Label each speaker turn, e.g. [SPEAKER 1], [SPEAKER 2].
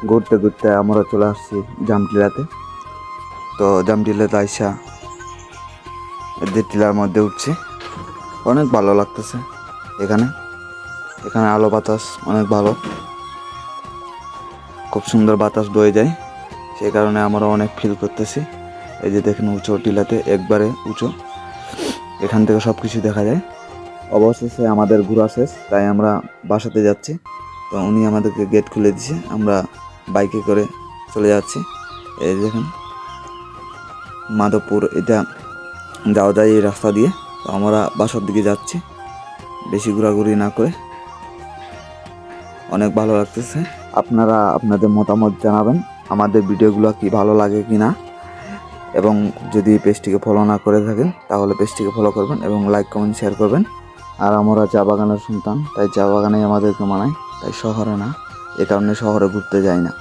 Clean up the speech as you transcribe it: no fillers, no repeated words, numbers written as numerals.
[SPEAKER 1] ঘুরতে ঘুরতে আমরা চলে আসছি জামটিলাতে। তো জামটিলাতে আইসা যে টিলার মধ্যে উঠছি, অনেক ভালো লাগতেছে। এখানে এখানে আলো বাতাস অনেক ভালো, খুব সুন্দর বাতাস বয়ে যায়, সেই কারণে আমরা অনেক ফিল করতেছি। এই যে দেখেন উঁচু টিলাতে একবারে উঁচু, এখান থেকে সব কিছু দেখা যায়। অবশেষে আমাদের ঘোরা শেষ, তাই আমরা বাসাতে যাচ্ছি। তো উনি আমাদেরকে গেট খুলে দিয়েছে, আমরা বাইকে করে চলে যাচ্ছি। এই দেখেন মাধবপুর, এটা যাওয়া যায় এই রাস্তা দিয়ে। তো আমরা বাসার দিকে যাচ্ছি বেশি ঘোরাঘুরি না করে। অনেক ভালো লাগতেছে। আপনারা আপনাদের মতামত জানাবেন আমাদের ভিডিওগুলো কি ভালো লাগে কি না, এবং যদি পেজটিকে ফলো না করে থাকেন তাহলে পেজটিকে ফলো করবেন এবং লাইক কমেন্ট শেয়ার করবেন। আর আমরা চা বাগানের সন্তান, তাই চা বাগানেই আমাদেরকে মানায়, তাই শহরে না, এ কারণে শহরে ঘুরতে যাই না।